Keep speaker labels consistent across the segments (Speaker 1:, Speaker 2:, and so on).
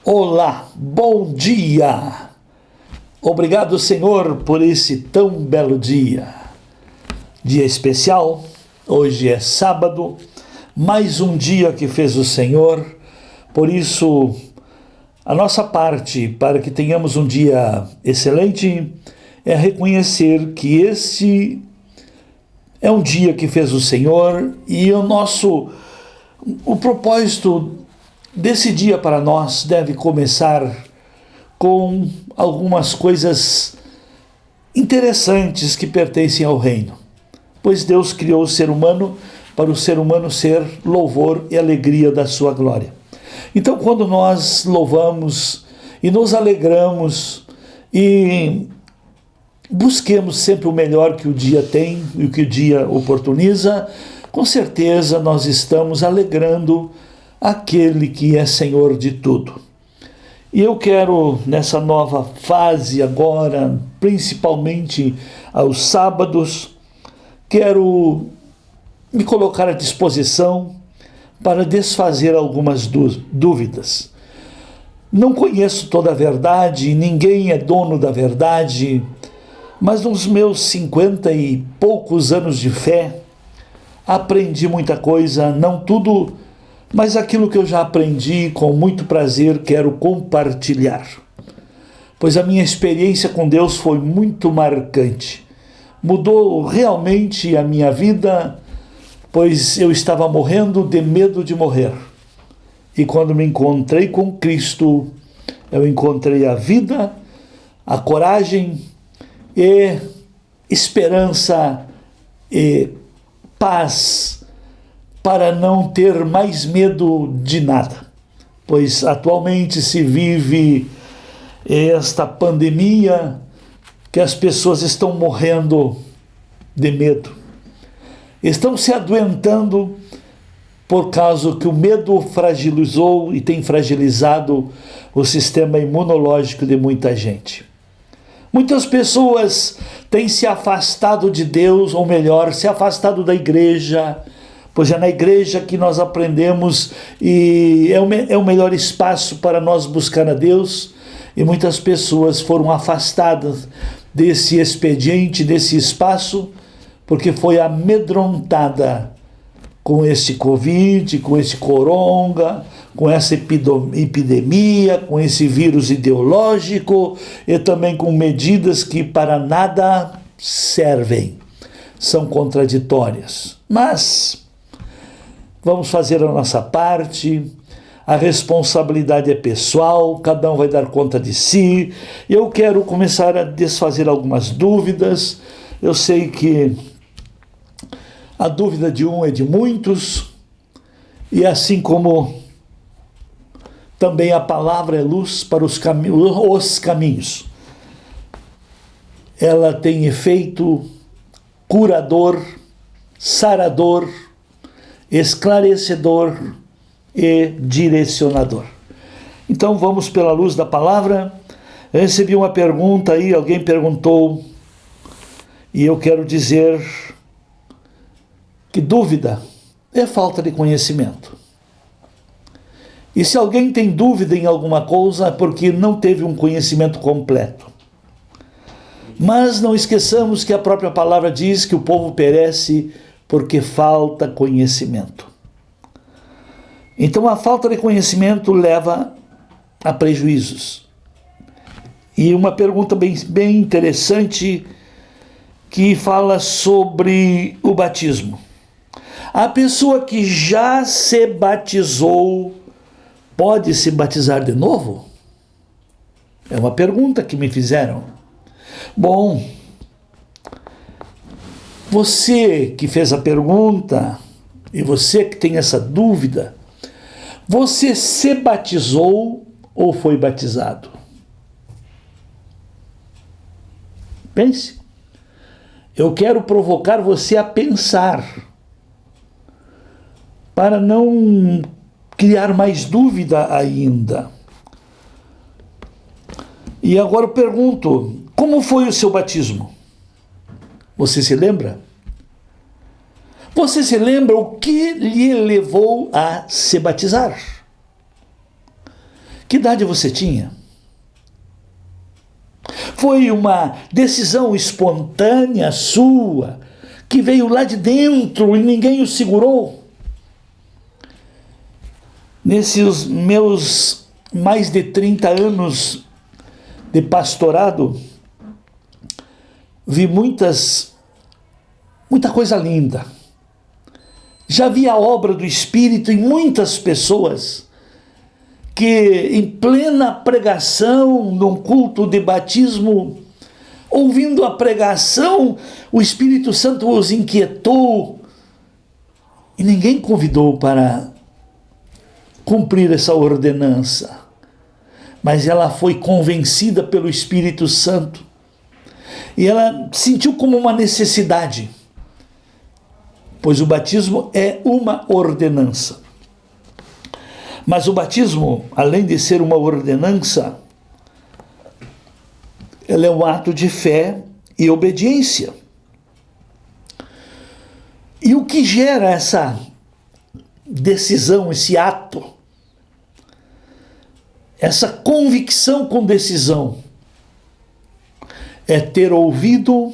Speaker 1: Olá, bom dia! Obrigado, Senhor, por esse tão belo dia. Dia especial, hoje é sábado, mais um dia que fez o Senhor. Por isso, a nossa parte para que tenhamos um dia excelente é reconhecer que esse é um dia que fez o Senhor e o propósito desse dia para nós deve começar com algumas coisas interessantes que pertencem ao reino. Pois Deus criou o ser humano para o ser humano ser louvor e alegria da sua glória. Então, quando nós louvamos e nos alegramos e busquemos sempre o melhor que o dia tem e o que o dia oportuniza, com certeza nós estamos alegrando aquele que é Senhor de tudo. E eu quero, nessa nova fase agora, principalmente aos sábados, quero me colocar à disposição para desfazer algumas dúvidas. Não conheço toda a verdade, ninguém é dono da verdade, mas nos meus 50 e poucos anos de fé, aprendi muita coisa, não tudo, mas aquilo que eu já aprendi, com muito prazer, quero compartilhar. Pois a minha experiência com Deus foi muito marcante. Mudou realmente a minha vida, pois eu estava morrendo de medo de morrer. E quando me encontrei com Cristo, eu encontrei a vida, a coragem e esperança e paz para não ter mais medo de nada, pois atualmente se vive esta pandemia que as pessoas estão morrendo de medo, estão se adoentando por causa que o medo fragilizou e tem fragilizado o sistema imunológico de muita gente. Muitas pessoas têm se afastado de Deus, ou melhor, se afastado da igreja, pois é na igreja que nós aprendemos e é o melhor espaço para nós buscar a Deus, e muitas pessoas foram afastadas desse expediente, desse espaço, porque foi amedrontada com esse Covid, com esse coronga, com essa epidemia, com esse vírus ideológico e também com medidas que para nada servem, são contraditórias. Mas vamos fazer a nossa parte, a responsabilidade é pessoal, cada um vai dar conta de si. Eu quero começar a desfazer algumas dúvidas. Eu sei que a dúvida de um é de muitos, e assim como também a palavra é luz para os caminhos. Ela tem efeito curador, sarador, esclarecedor e direcionador. Então vamos pela luz da palavra. Eu recebi uma pergunta aí, alguém perguntou, e eu quero dizer que dúvida é falta de conhecimento. E se alguém tem dúvida em alguma coisa, é porque não teve um conhecimento completo. Mas não esqueçamos que a própria palavra diz que o povo perece porque falta conhecimento. Então a falta de conhecimento leva a prejuízos. E uma pergunta bem interessante que fala sobre o batismo. A pessoa que já se batizou pode se batizar de novo? É uma pergunta que me fizeram. Bom, você que fez a pergunta e você que tem essa dúvida, você se batizou ou foi batizado? Pense. Eu quero provocar você a pensar, para não criar mais dúvida ainda. E agora eu pergunto, como foi o seu batismo? Você se lembra? Você se lembra o que lhe levou a se batizar? Que idade você tinha? Foi uma decisão espontânea sua, que veio lá de dentro e ninguém o segurou? Nesses meus mais de 30 anos de pastorado, vi muita coisa linda. Já vi a obra do Espírito em muitas pessoas que, em plena pregação, num culto de batismo, ouvindo a pregação, o Espírito Santo os inquietou e ninguém convidou para cumprir essa ordenança. Mas ela foi convencida pelo Espírito Santo e ela sentiu como uma necessidade, pois o batismo é uma ordenança. Mas o batismo, além de ser uma ordenança, ele é um ato de fé e obediência. E o que gera essa decisão, esse ato, essa convicção com decisão, é ter ouvido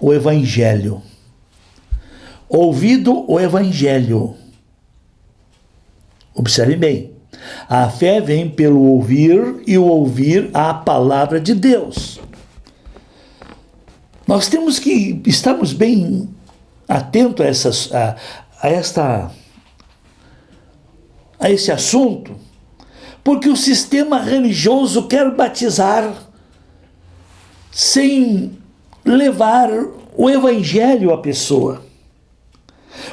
Speaker 1: o Evangelho. Ouvido o Evangelho. Observe bem. A fé vem pelo ouvir e o ouvir a palavra de Deus. Nós temos que estarmos bem atentos a esse assunto, porque o sistema religioso quer batizar sem levar o Evangelho à pessoa.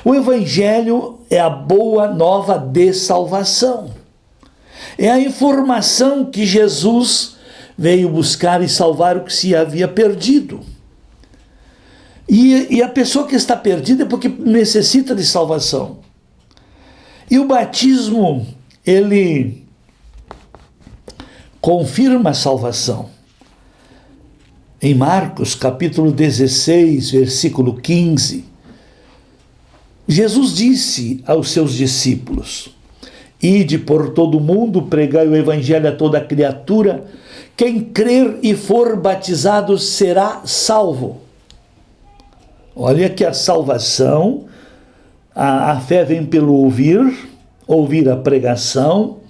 Speaker 1: O Evangelho é a boa nova de salvação. É a informação que Jesus veio buscar e salvar o que se havia perdido. E a pessoa que está perdida é porque necessita de salvação. E o batismo, ele confirma a salvação. Em Marcos, capítulo 16, versículo 15, Jesus disse aos seus discípulos: Ide por todo o mundo, pregai o evangelho a toda criatura, quem crer e for batizado será salvo. Olha que a salvação, a fé vem pelo ouvir a pregação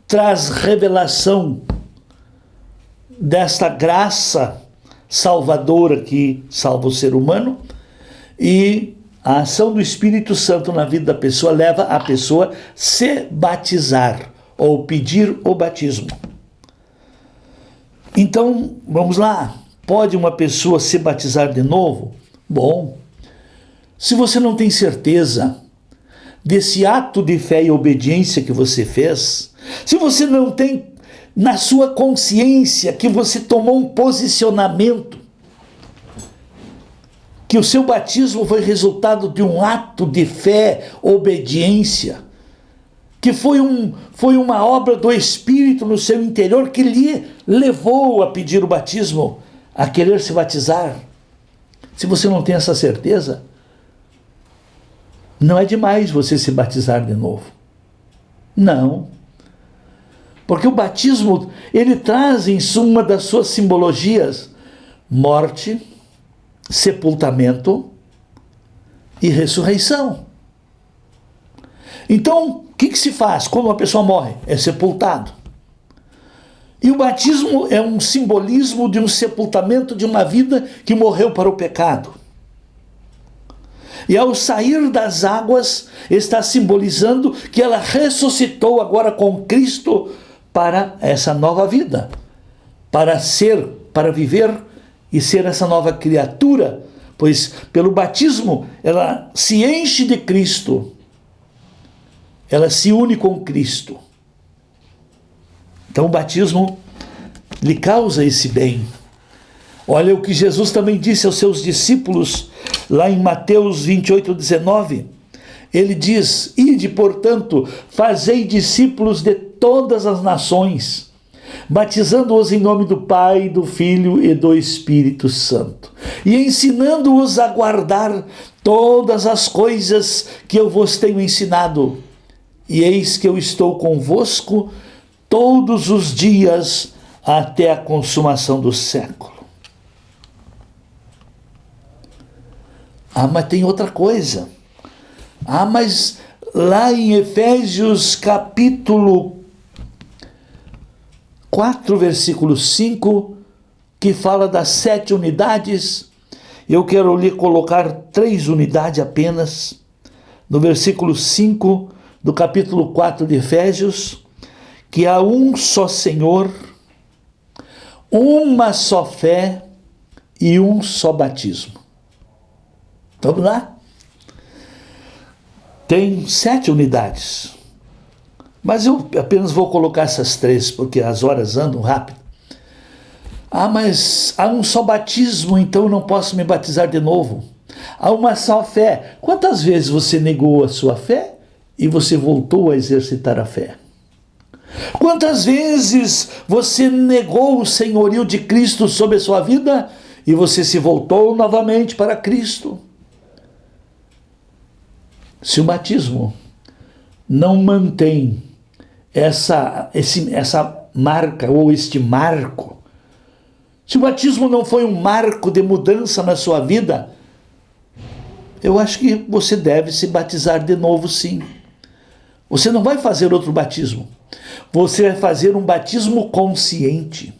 Speaker 1: traz revelação desta graça salvadora que salva o ser humano, e a ação do Espírito Santo na vida da pessoa leva a pessoa a se batizar ou pedir o batismo. Então, vamos lá. Pode uma pessoa se batizar de novo? Bom, se você não tem certeza desse ato de fé e obediência que você fez, se você não tem na sua consciência que você tomou um posicionamento, que o seu batismo foi resultado de um ato de fé, obediência, que foi uma obra do Espírito no seu interior que lhe levou a pedir o batismo, a querer se batizar. Se você não tem essa certeza, não é demais você se batizar de novo. Não. Porque o batismo, ele traz em suma das suas simbologias morte, sepultamento e ressurreição. Então, o que se faz quando uma pessoa morre? É sepultado. E o batismo é um simbolismo de um sepultamento de uma vida que morreu para o pecado. E ao sair das águas, está simbolizando que ela ressuscitou agora com Cristo para essa nova vida, para viver e ser essa nova criatura, pois pelo batismo ela se enche de Cristo, ela se une com Cristo. Então o batismo lhe causa esse bem. Olha o que Jesus também disse aos seus discípulos, lá em Mateus 28, 19. Ele diz: Ide, portanto, fazei discípulos de todas as nações, batizando-os em nome do Pai, do Filho e do Espírito Santo, e ensinando-os a guardar todas as coisas que eu vos tenho ensinado. e eis que eu estou convosco todos os dias até a consumação do século. Mas tem outra coisa. Mas lá em Efésios capítulo 4, versículo 5, que fala das 7 unidades, eu quero lhe colocar 3 unidades apenas. No versículo 5 do capítulo 4 de Efésios, que há um só Senhor, uma só fé e um só batismo. Vamos lá? Tem 7 unidades, mas eu apenas vou colocar essas 3, porque as horas andam rápido. Mas há um só batismo, então eu não posso me batizar de novo. Há uma só fé. Quantas vezes você negou a sua fé e você voltou a exercitar a fé? Quantas vezes você negou o senhorio de Cristo sobre a sua vida e você se voltou novamente para Cristo? Se o batismo não mantém essa marca ou este marco, se o batismo não foi um marco de mudança na sua vida, eu acho que você deve se batizar de novo, sim. Você não vai fazer outro batismo. Você vai fazer um batismo consciente.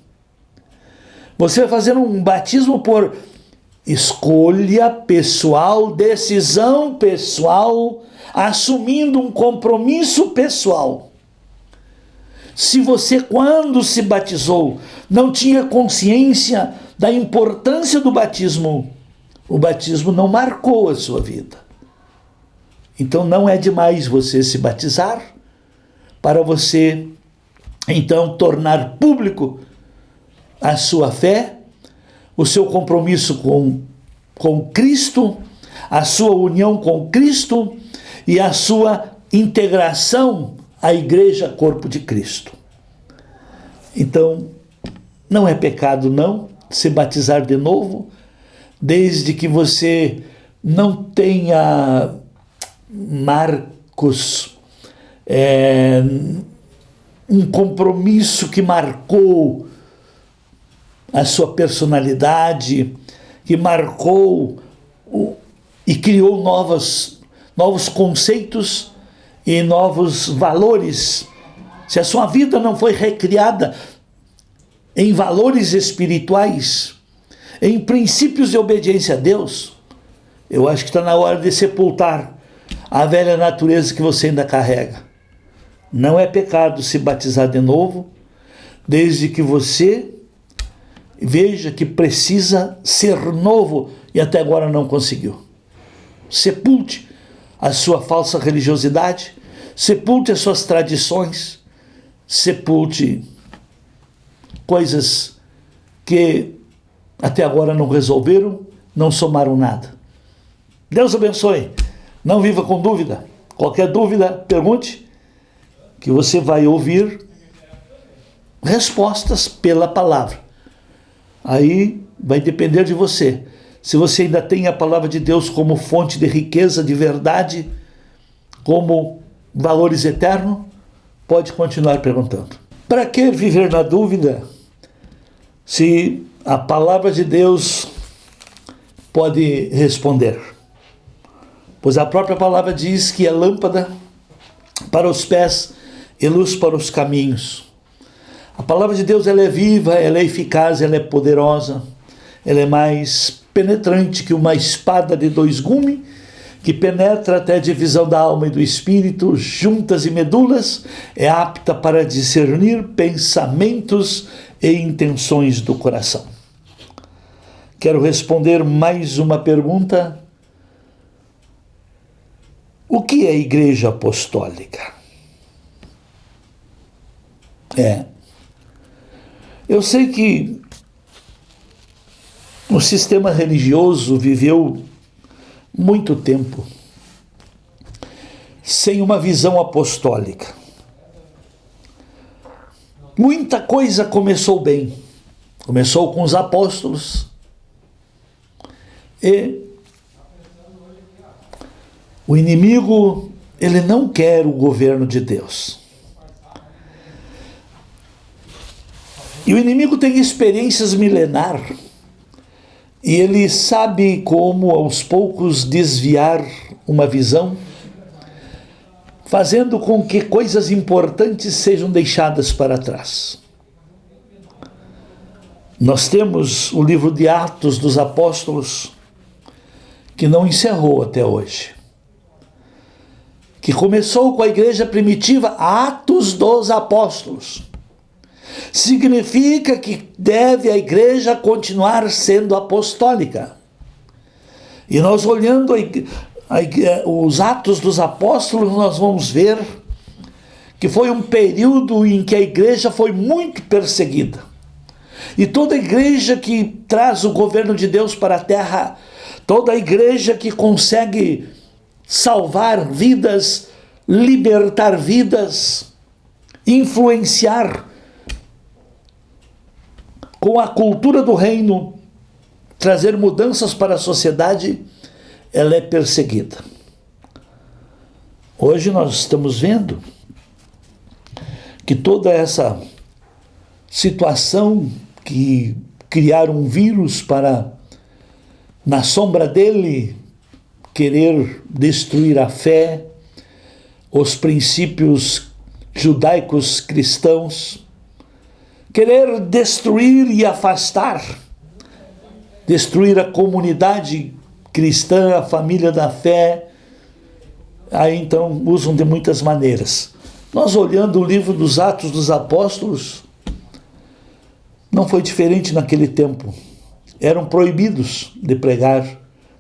Speaker 1: Você vai fazer um batismo por escolha pessoal, decisão pessoal, assumindo um compromisso pessoal. Se você, quando se batizou, não tinha consciência da importância do batismo, o batismo não marcou a sua vida. Então não é demais você se batizar para você, então, tornar público a sua fé, o seu compromisso com Cristo, a sua união com Cristo e a sua integração à igreja, corpo de Cristo. Então, não é pecado não se batizar de novo, desde que você não tenha marcos, um compromisso que marcou a sua personalidade, que marcou e criou novos conceitos e novos valores. Se a sua vida não foi recriada em valores espirituais, em princípios de obediência a Deus, eu acho que está na hora de sepultar a velha natureza que você ainda carrega. Não é pecado se batizar de novo, desde que você veja que precisa ser novo e até agora não conseguiu. Sepulte a sua falsa religiosidade, sepulte as suas tradições, sepulte coisas que até agora não resolveram, não somaram nada. Deus abençoe. Não viva com dúvida. Qualquer dúvida, pergunte, que você vai ouvir respostas pela palavra. Aí vai depender de você. Se você ainda tem a palavra de Deus como fonte de riqueza, de verdade, como valores eternos, pode continuar perguntando. Para que viver na dúvida se a palavra de Deus pode responder? Pois a própria palavra diz que é lâmpada para os pés e luz para os caminhos. A palavra de Deus, ela é viva, ela é eficaz, ela é poderosa, ela é mais penetrante que uma espada de 2 gumes, que penetra até a divisão da alma e do espírito, juntas e medulas, é apta para discernir pensamentos e intenções do coração. Quero responder mais uma pergunta. O que é Igreja Apostólica? Eu sei que o sistema religioso viveu muito tempo sem uma visão apostólica. Muita coisa começou bem. Começou com os apóstolos e o inimigo ele não quer o governo de Deus. E o inimigo tem experiências milenar, e ele sabe como aos poucos desviar uma visão, fazendo com que coisas importantes sejam deixadas para trás. Nós temos o livro de Atos dos Apóstolos, que não encerrou até hoje, que começou com a igreja primitiva, Atos dos Apóstolos. Significa que deve a igreja continuar sendo apostólica. E nós olhando os Atos dos Apóstolos, nós vamos ver que foi um período em que a igreja foi muito perseguida. E toda igreja que traz o governo de Deus para a terra, toda igreja que consegue salvar vidas, libertar vidas, influenciar com a cultura do reino, trazer mudanças para a sociedade, ela é perseguida. Hoje nós estamos vendo que toda essa situação que criaram um vírus para, na sombra dele, querer destruir a fé, os princípios judaicos cristãos, querer destruir e afastar, destruir a comunidade cristã, a família da fé, aí então usam de muitas maneiras. Nós olhando o livro dos Atos dos Apóstolos, não foi diferente naquele tempo. Eram proibidos de pregar,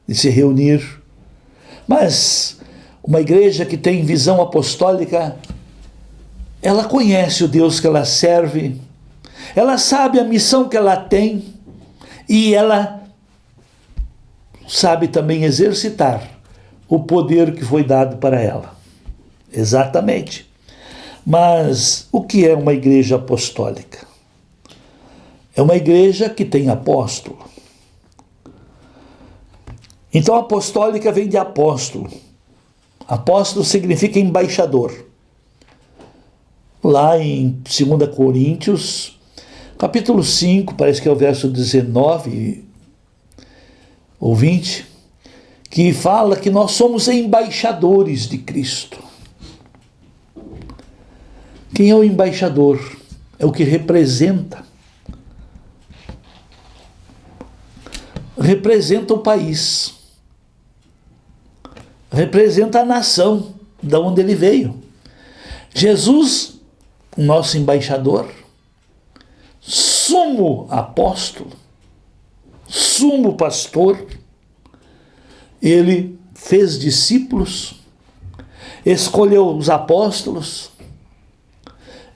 Speaker 1: de se reunir. Mas uma igreja que tem visão apostólica, ela conhece o Deus que ela serve, ela sabe a missão que ela tem e ela sabe também exercitar o poder que foi dado para ela. Exatamente. Mas o que é uma igreja apostólica? É uma igreja que tem apóstolo. Então apostólica vem de apóstolo. Apóstolo significa embaixador. Lá em 2 Coríntios, capítulo 5, parece que é o verso 19 ou 20, que fala que nós somos embaixadores de Cristo. Quem é o embaixador? É o que representa. Representa o país. Representa a nação da onde ele veio. Jesus, nosso embaixador, sumo apóstolo, sumo pastor, ele fez discípulos, escolheu os apóstolos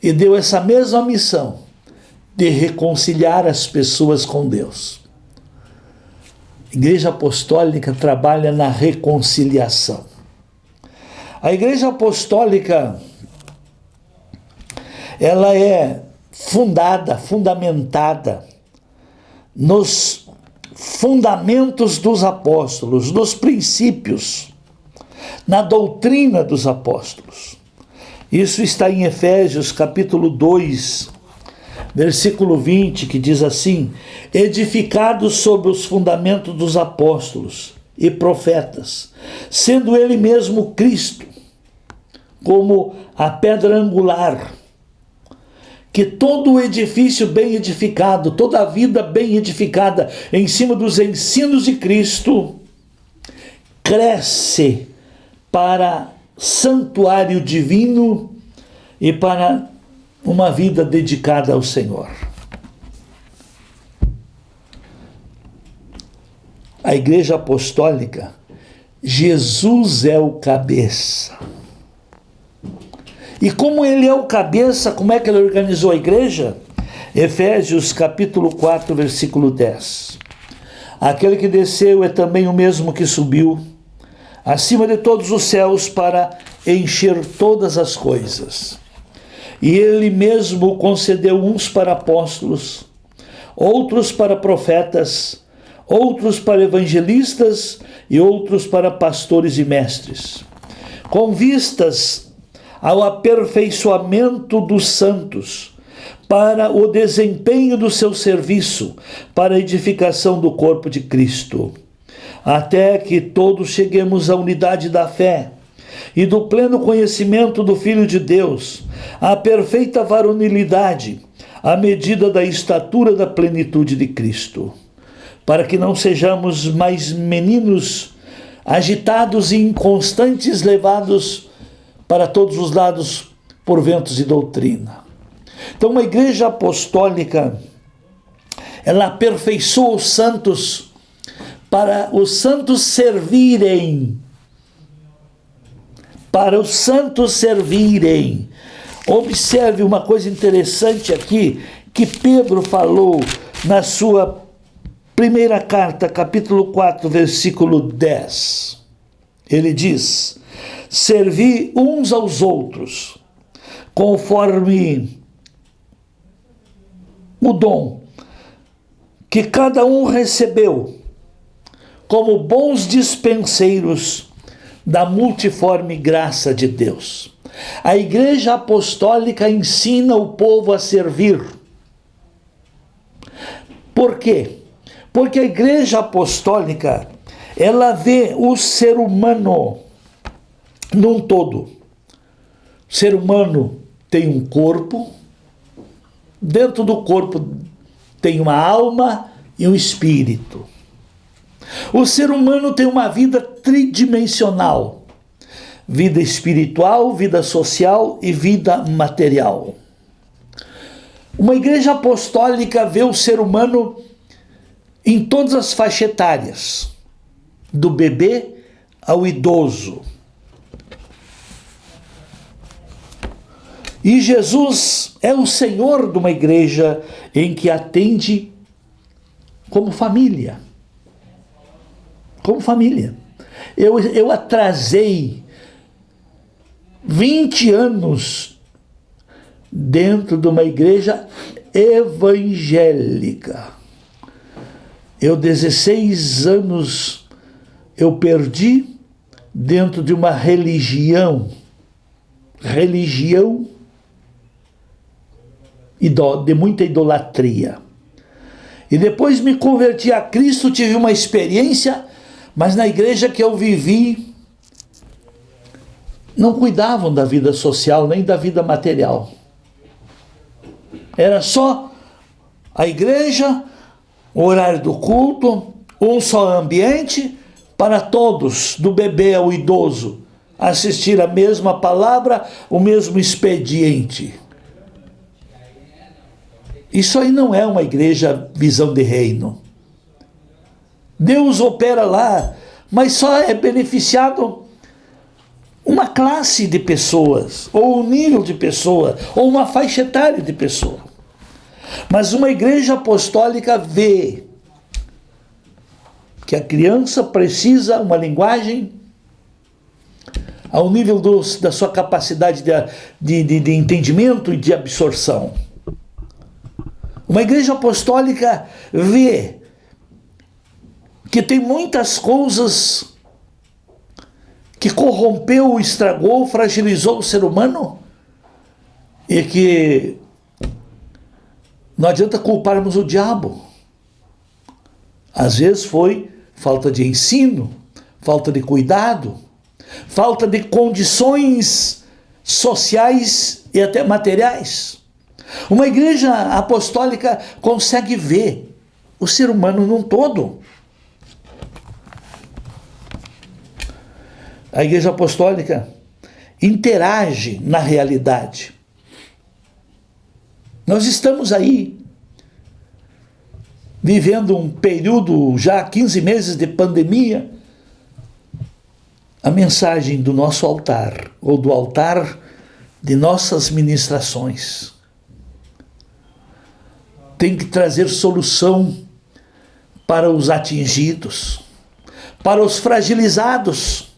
Speaker 1: e deu essa mesma missão de reconciliar as pessoas com Deus. A Igreja Apostólica trabalha na reconciliação. A Igreja Apostólica, ela é fundamentada nos fundamentos dos apóstolos, nos princípios, na doutrina dos apóstolos. Isso está em Efésios capítulo 2, versículo 20, que diz assim: edificados sobre os fundamentos dos apóstolos e profetas, sendo ele mesmo Cristo como a pedra angular, que todo o edifício bem edificado, toda a vida bem edificada em cima dos ensinos de Cristo, cresce para santuário divino e para uma vida dedicada ao Senhor. A Igreja Apostólica, Jesus é o cabeça. E como ele é o cabeça, como é que ele organizou a igreja? Efésios capítulo 4, versículo 10. Aquele que desceu é também o mesmo que subiu acima de todos os céus para encher todas as coisas. E ele mesmo concedeu uns para apóstolos, outros para profetas, outros para evangelistas e outros para pastores e mestres, com vistas ao aperfeiçoamento dos santos, para o desempenho do seu serviço, para a edificação do corpo de Cristo, até que todos cheguemos à unidade da fé e do pleno conhecimento do Filho de Deus, à perfeita varonilidade, à medida da estatura da plenitude de Cristo, para que não sejamos mais meninos agitados e inconstantes, levados para todos os lados por ventos de doutrina. Então, uma igreja apostólica, ela aperfeiçoa os santos para os santos servirem. Para os santos servirem. Observe uma coisa interessante aqui, que Pedro falou na sua primeira carta, capítulo 4, versículo 10. Ele diz: servi uns aos outros, conforme o dom que cada um recebeu, como bons dispenseiros da multiforme graça de Deus. A Igreja Apostólica ensina o povo a servir. Por quê? Porque a Igreja Apostólica, ela vê o ser humano num todo. O ser humano tem um corpo, dentro do corpo tem uma alma e um espírito. O ser humano tem uma vida tridimensional: vida espiritual, vida social e vida material. Uma igreja apostólica vê o ser humano em todas as faixas etárias, do bebê ao idoso. E Jesus é o Senhor de uma igreja em que atende como família. Como família. Eu atrasei 20 anos dentro de uma igreja evangélica. 16 anos eu perdi dentro de uma religião de muita idolatria. E depois me converti a Cristo, tive uma experiência, mas na igreja que eu vivi, não cuidavam da vida social, nem da vida material. Era só a igreja, o horário do culto, um só ambiente para todos, do bebê ao idoso, assistir a mesma palavra, o mesmo expediente. Isso aí não é uma igreja visão de reino. Deus opera lá, mas só é beneficiado uma classe de pessoas, ou um nível de pessoa, ou uma faixa etária de pessoa. Mas uma igreja apostólica vê que a criança precisa uma linguagem ao nível da sua capacidade de entendimento e de absorção. Uma igreja apostólica vê que tem muitas coisas que corrompeu, estragou, fragilizou o ser humano e que não adianta culparmos o diabo. Às vezes foi falta de ensino, falta de cuidado, falta de condições sociais e até materiais. Uma igreja apostólica consegue ver o ser humano num todo. A igreja apostólica interage na realidade. Nós estamos aí vivendo um período, já 15 meses de pandemia. A mensagem do nosso altar, ou do altar de nossas ministrações, tem que trazer solução para os atingidos, para os fragilizados.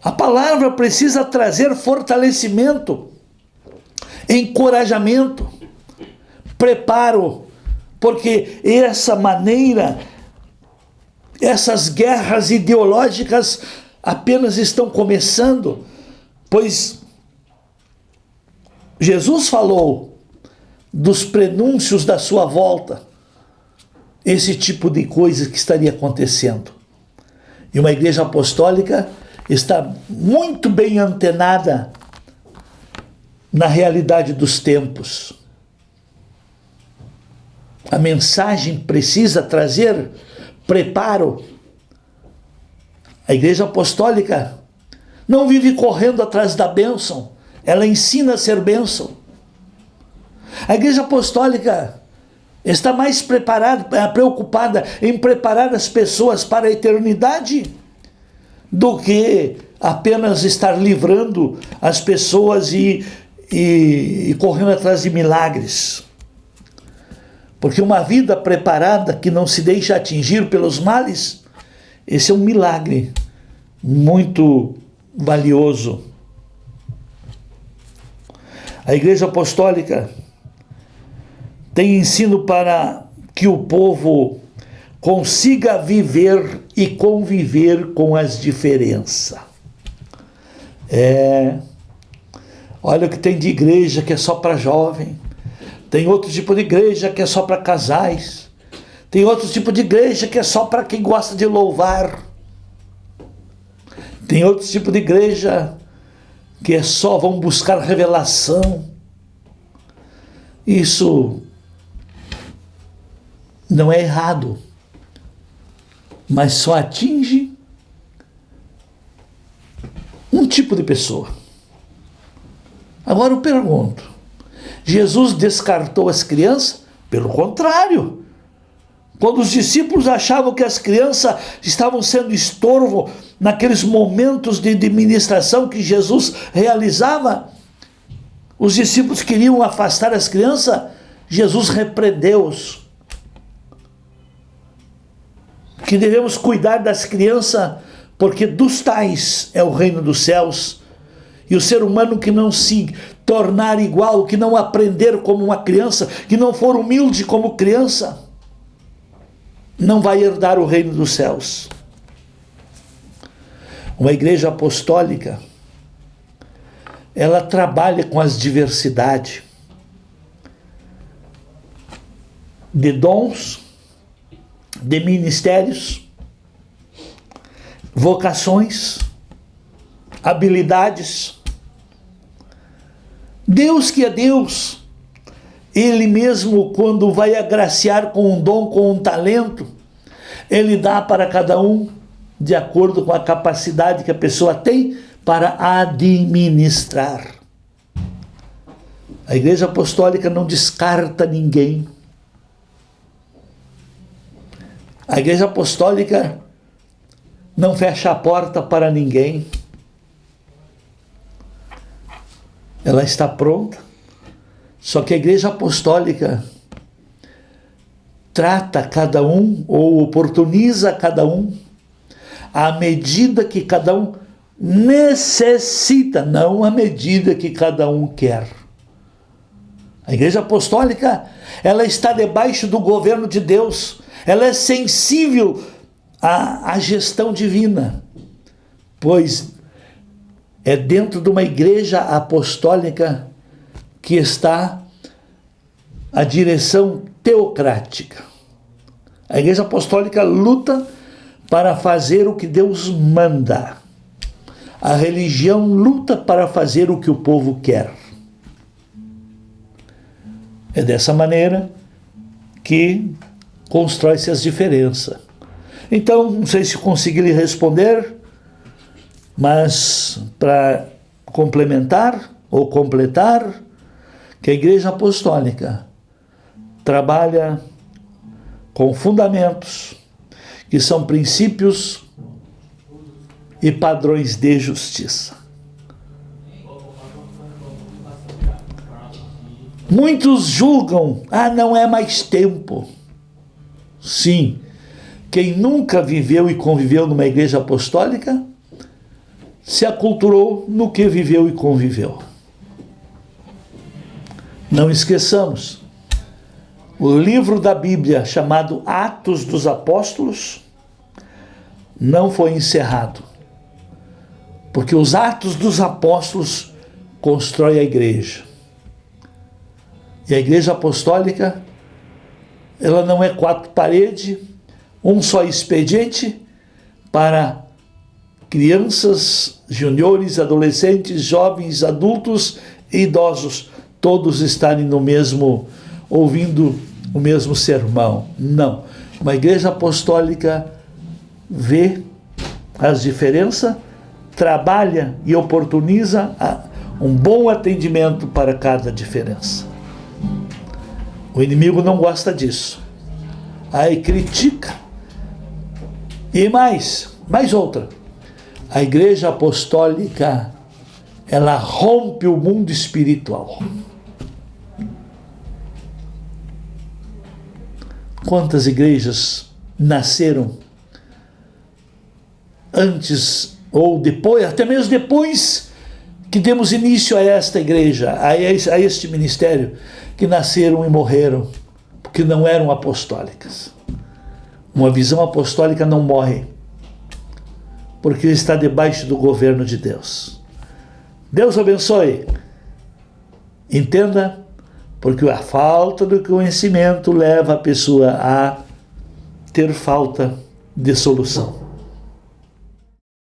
Speaker 1: A palavra precisa trazer fortalecimento, encorajamento, preparo, porque essa maneira, essas guerras ideológicas apenas estão começando, pois Jesus falou dos prenúncios da sua volta, esse tipo de coisa que estaria acontecendo. E uma igreja apostólica está muito bem antenada na realidade dos tempos. A mensagem precisa trazer preparo. A igreja apostólica não vive correndo atrás da bênção, ela ensina a ser bênção. A igreja apostólica está mais preocupada em preparar as pessoas para a eternidade do que apenas estar livrando as pessoas e correndo atrás de milagres. Porque uma vida preparada que não se deixa atingir pelos males, esse é um milagre muito valioso. A igreja apostólica tem ensino para que o povo consiga viver e conviver com as diferenças. Olha o que tem de igreja que é só para jovem. Tem outro tipo de igreja que é só para casais. Tem outro tipo de igreja que é só para quem gosta de louvar. Tem outro tipo de igreja que é só vão buscar revelação. Isso não é errado, mas só atinge um tipo de pessoa. Agora eu pergunto, Jesus descartou as crianças? Pelo contrário. Quando os discípulos achavam que as crianças estavam sendo estorvo naqueles momentos de ministração que Jesus realizava, os discípulos queriam afastar as crianças, Jesus repreendeu-os. Que devemos cuidar das crianças, porque dos tais é o reino dos céus. E o ser humano que não se tornar igual, que não aprender como uma criança, que não for humilde como criança, não vai herdar o reino dos céus. Uma igreja apostólica, ela trabalha com as diversidades de dons, de ministérios, vocações, habilidades. Deus que é Deus, Ele mesmo, quando vai agraciar com um dom, com um talento, Ele dá para cada um de acordo com a capacidade que a pessoa tem para administrar. A igreja apostólica não descarta ninguém. A igreja apostólica não fecha a porta para ninguém. Ela está pronta. Só que a igreja apostólica trata cada um ou oportuniza cada um à medida que cada um necessita, não à medida que cada um quer. A igreja apostólica, ela está debaixo do governo de Deus. Ela é sensível à gestão divina, pois é dentro de uma igreja apostólica que está a direção teocrática. A igreja apostólica luta para fazer o que Deus manda. A religião luta para fazer o que o povo quer. É dessa maneira que constrói-se as diferenças. Então, não sei se consegui lhe responder, mas para complementar ou completar, que a igreja apostólica trabalha com fundamentos que são princípios e padrões de justiça. Muitos julgam, não é mais tempo. Sim, quem nunca viveu e conviveu numa igreja apostólica se aculturou no que viveu e conviveu. Não esqueçamos, o livro da Bíblia chamado Atos dos Apóstolos não foi encerrado. Porque os atos dos apóstolos constroem a igreja. E a igreja apostólica, ela não é quatro paredes, um só expediente para crianças, juniores, adolescentes, jovens, adultos e idosos, todos estarem no mesmo, ouvindo o mesmo sermão. Não. Uma igreja apostólica vê as diferenças, trabalha e oportuniza um bom atendimento para cada diferença. O inimigo não gosta disso. Aí critica. E mais outra. A igreja apostólica, ela rompe o mundo espiritual. Quantas igrejas nasceram antes ou depois, até mesmo depois que demos início a esta igreja, a este ministério, que nasceram e morreram, porque não eram apostólicas. Uma visão apostólica não morre, porque está debaixo do governo de Deus. Deus abençoe. Entenda, porque a falta do conhecimento leva a pessoa a ter falta de solução.